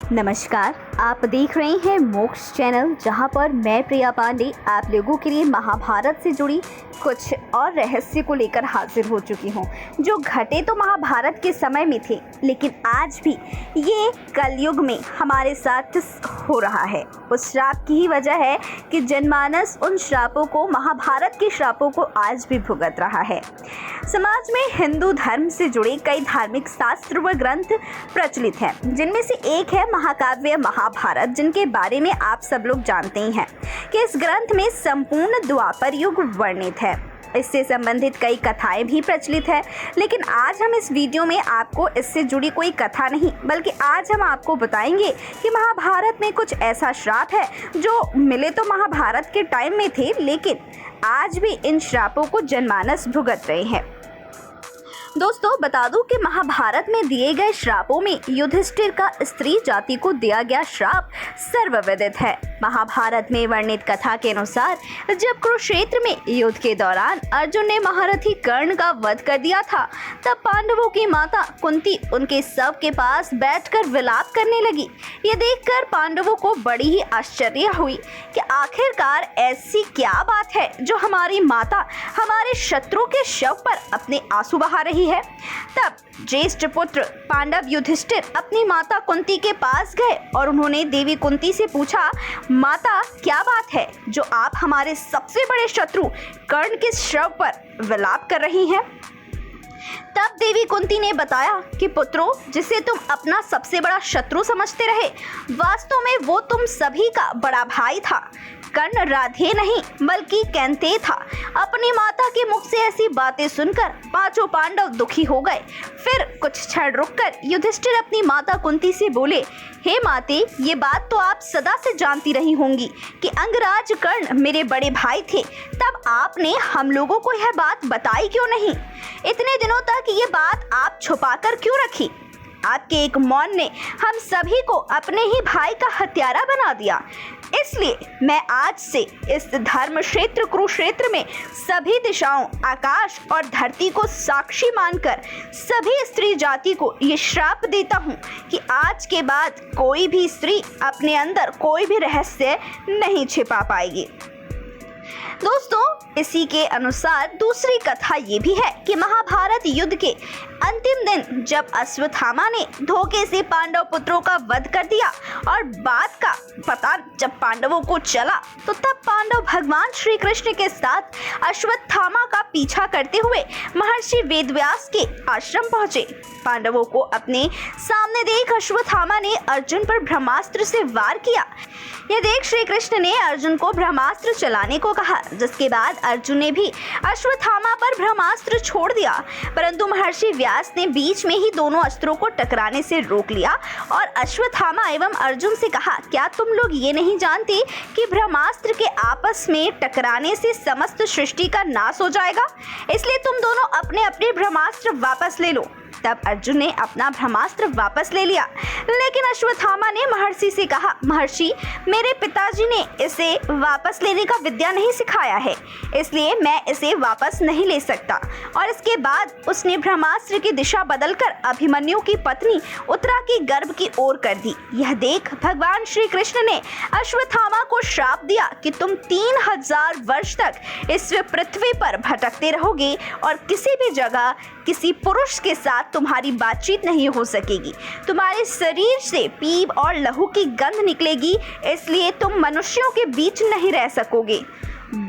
नमस्कार, आप देख रहे हैं मोक्ष चैनल, जहां पर मैं प्रिया पांडे आप लोगों के लिए महाभारत से जुड़ी कुछ और रहस्य को लेकर हाजिर हो चुकी हूं, जो घटे तो महाभारत के समय में थे, लेकिन आज भी ये कलयुग में हमारे साथ हो रहा है। उस श्राप की ही वजह है कि जनमानस उन श्रापों को, महाभारत के श्रापों को आज भी भुगत रहा है। समाज में हिंदू धर्म से जुड़े कई धार्मिक शास्त्र व ग्रंथ प्रचलित हैं, जिनमें से एक है महाकाव्य महाभारत, जिनके बारे में आप सब लोग जानते ही हैं कि इस ग्रंथ में संपूर्ण द्वापर युग वर्णित है। इससे संबंधित कई कथाएं भी प्रचलित है, लेकिन आज हम इस वीडियो में आपको इससे जुड़ी कोई कथा नहीं, बल्कि आज हम आपको बताएंगे कि महाभारत में कुछ ऐसा श्राप है जो मिले तो महाभारत के टाइम में थे, लेकिन आज भी इन श्रापों को जनमानस भुगत रहे हैं। दोस्तों, बता दूं कि महाभारत में दिए गए श्रापों में युधिष्ठिर का स्त्री जाति को दिया गया श्राप सर्वविदित है। महाभारत में वर्णित कथा के अनुसार जब कुरुक्षेत्र में युद्ध के दौरान अर्जुन ने महारथी कर्ण का वध कर दिया था, तब पांडवों की माता कुंती उनके शव के पास बैठकर विलाप करने लगी। ये देखकर पांडवों को बड़ी ही आश्चर्य हुई कि आखिरकार ऐसी क्या बात है जो हमारी माता हमारे शत्रु के शव पर अपने आंसू बहा रही है। तब ज्येष्ठ पुत्र पांडव युधिष्ठिर अपनी माता कुंती के पास गए और उन्होंने देवी कुंती से पूछा, माता क्या बात है जो आप हमारे सबसे बड़े शत्रु कर्ण के शव पर विलाप कर रही हैं। तब देवी कुंती ने बताया कि पुत्रों, जिसे तुम अपना सबसे बड़ा शत्रु समझते रहे, वास्तव में वो तुम सभी का बड़ा भाई था। कर्ण राधे नहीं बल्कि कैंते था। अपनी माता के मुख से ऐसी बातें सुनकर पांचों पांडव दुखी हो गए। फिर कुछ क्षण रुककर युधिष्ठिर अपनी माता कुंती से बोले, हे माते, ये बात तो आप सदा से जानती रही होंगी कि अंगराज कर्ण मेरे बड़े भाई थे, तब आपने हम लोगों को यह बात बताई क्यों नहीं? इतने दिनों तक ये बात आप छुपाकर क्यों रखी? आपके एक मौन ने हम सभी को अपने ही भाई का हत्यारा बना दिया। इसलिए मैं आज से इस धर्म क्षेत्र कुरुक्षेत्र में सभी दिशाओं, आकाश और धरती को साक्षी मानकर सभी स्त्री जाति को ये श्राप देता हूँ कि आज के बाद कोई भी स्त्री अपने अंदर कोई भी रहस्य नहीं छिपा पाएगी। दोस्तों, इसी के अनुसार दूसरी कथा ये भी है कि महाभारत युद्ध के अंतिम दिन जब अश्वत्थामा ने धोखे से पांडव पुत्रों का वध कर दिया और बात का पता जब पांडवों को चला, तो तब पांडव भगवान श्री कृष्ण के साथ अश्वत्थामा का पीछा करते हुए महर्षि वेदव्यास के आश्रम पहुंचे। पांडवों को अपने सामने देख अश्वत्थामा ने अर्जुन पर ब्रह्मास्त्र से वार किया। यह देख श्री कृष्ण ने अर्जुन को ब्रह्मास्त्र चलाने को कहा, जिसके बाद अर्जुन ने भी अश्वत्थामा पर ब्रह्मास्त्र छोड़ दिया, परंतु महर्षि व्यास ने बीच में ही दोनों अस्त्रों को टकराने से रोक लिया और अश्वत्थामा एवं अर्जुन से कहा, क्या तुम लोग ये नहीं जानते कि ब्रह्मास्त्र के आपस में टकराने से समस्त सृष्टि का नाश हो जाएगा? इसलिए तुम दोनों अपने अपने ब्रह्मास्त्र वापस ले लो। तब अर्जुन ने अपना ब्रह्मास्त्र वापस ले लिया, लेकिन अश्वत्थामा ने महर्षि से कहा, महर्षि, मेरे पिताजी ने इसे वापस लेने का विद्या नहीं सिखाया है, इसलिए मैं इसे वापस नहीं ले सकता। और इसके बाद उसने ब्रह्मास्त्र की दिशा बदलकर अभिमन्यु की पत्नी उत्तरा के गर्भ की ओर कर दी। यह देख भगवान श्री कृष्ण ने अश्वत्थामा को श्राप दिया कि तुम 3000 वर्ष तक इस पृथ्वी पर भटकते रहोगे और किसी भी जगह किसी पुरुष के साथ तुम्हारी बातचीत नहीं हो सकेगी। तुम्हारे शरीर से पीप और लहू की गंध निकलेगी, इसलिए तुम मनुष्यों के बीच नहीं रह सकोगे,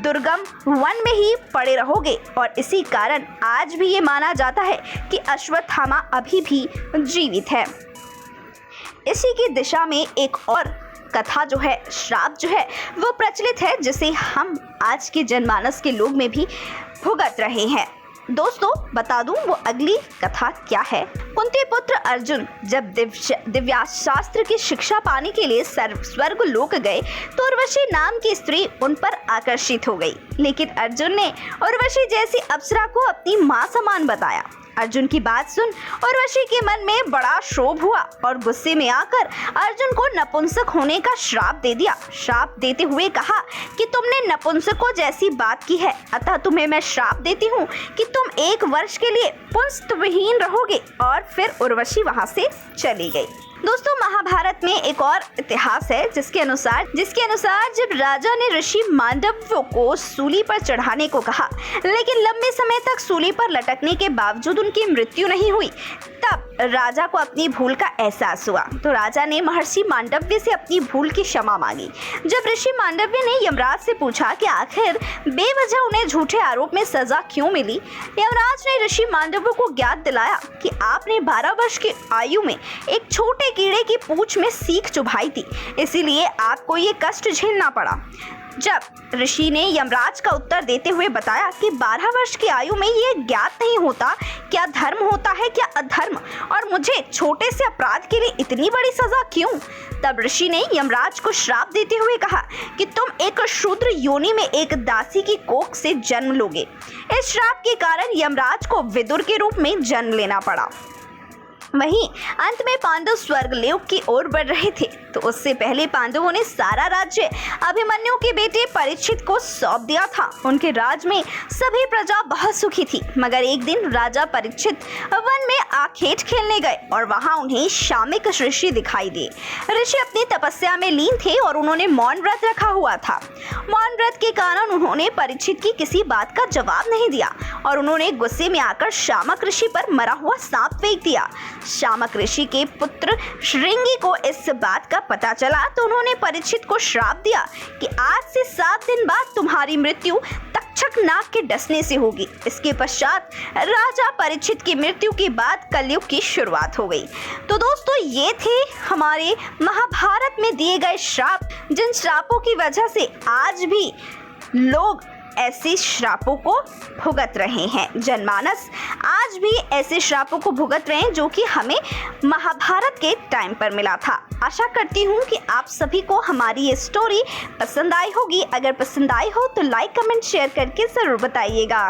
दुर्गम वन में ही पड़े रहोगे। और इसी कारण आज भी ये माना जाता है कि अश्वत्थामा अभी भी जीवित है। इसी की दिशा में एक और कथा जो है, श्राप जो है, वो प्रचलित है, जिसे हम आज के जनमानस के लोग में भी भुगत रहे हैं। दोस्तों, बता दूं वो अगली कथा क्या है। कुंती पुत्र अर्जुन जब दिव्यास्त्र की शिक्षा पाने के लिए स्वर्ग लोक गए, तो उर्वशी नाम की स्त्री उन पर आकर्षित हो गई, लेकिन अर्जुन ने उर्वशी जैसी अप्सरा को अपनी माँ समान बताया। अर्जुन की बात सुन उर्वशी के मन में बड़ा क्षोभ हुआ और गुस्से में आकर अर्जुन को नपुंसक होने का श्राप दे दिया। श्राप देते हुए कहा कि तुमने नपुंसकों जैसी बात की है, अतः तुम्हें मैं श्राप देती हूँ कि तुम 1 वर्ष के लिए पुंस्त्वहीन रहोगे। और फिर उर्वशी वहाँ से चली गई। दोस्तों, महाभारत में एक और इतिहास है जिसके अनुसार जब राजा ने ऋषि मांडव्य को सूली पर चढ़ाने को कहा, लेकिन लंबे समय तक सूली पर लटकने के बावजूद उनकी मृत्यु नहीं हुई, तब राजा को अपनी भूल का एहसास हुआ। तो राजा ने महर्षि मांडव्य से अपनी भूल की क्षमा मांगी। जब ऋषि मांडव्य ने यमराज से पूछा कि आखिर बेवजह उन्हें झूठे आरोप में सजा क्यों मिली, यमराज ने ऋषि मांडव्य को ज्ञात दिलाया कि आपने 12 वर्ष की आयु में एक छोटे कीड़े की पूंछ में सीख चुभाई थी, इसीलिए आपको ये कष्ट झेलना पड़ा। जब ऋषि ने यमराज का उत्तर देते हुए बताया कि 12 वर्ष की आयु में ये ज्ञात नहीं होता क्या धर्म होता है क्या अधर्म, और मुझे छोटे से अपराध के लिए इतनी बड़ी सजा क्यों, तब ऋषि ने यमराज को श्राप देते हुए कहा कि तुम एक शूद्र योनि में एक दासी की कोख से जन्म लोगे। इस श्राप के कारण यमराज को विदुर के रूप में जन्म लेना पड़ा। वहीं अंत में पांडव स्वर्गलोक की ओर बढ़ रहे थे, तो उससे पहले पांडवों ने सारा राज्य अभिमन्यु के बेटे परीक्षित को सौंप दिया था। उनके राज में सभी प्रजा बहुत सुखी थी, मगर एक दिन राजा परीक्षित वन में आखेट खेलने गए और वहां उन्हें शामिक ऋषि दिखाई दिए। ऋषि अपनी तपस्या में लीन थे और उन्होंने मौन व्रत रखा हुआ था। मौन व्रत के कारण उन्होंने परीक्षित की किसी बात का जवाब नहीं दिया और उन्होंने गुस्से में आकर शामक ऋषि पर मरा हुआ सांप फेंक दिया। शामक ऋषि के पुत्र श्रृंगी को इस बात का पता चला तो उन्होंने परीक्षित को श्राप दिया कि आज से 7 दिन बाद तुम्हारी मृत्यु तक्षक नाग के डसने से होगी। इसके पश्चात राजा परीक्षित की मृत्यु के बाद कलयुग की शुरुआत हो गई। तो दोस्तों, ये थे हमारे महाभारत में दिए गए श्राप, जिन श्रापों की वजह से आज भी लोग ऐसे श्रापों को भुगत रहे हैं। जनमानस आज भी ऐसे श्रापों को भुगत रहे हैं जो कि हमें महाभारत के टाइम पर मिला था। आशा करती हूँ कि आप सभी को हमारी ये स्टोरी पसंद आई होगी। अगर पसंद आई हो तो लाइक कमेंट शेयर करके ज़रूर बताइएगा।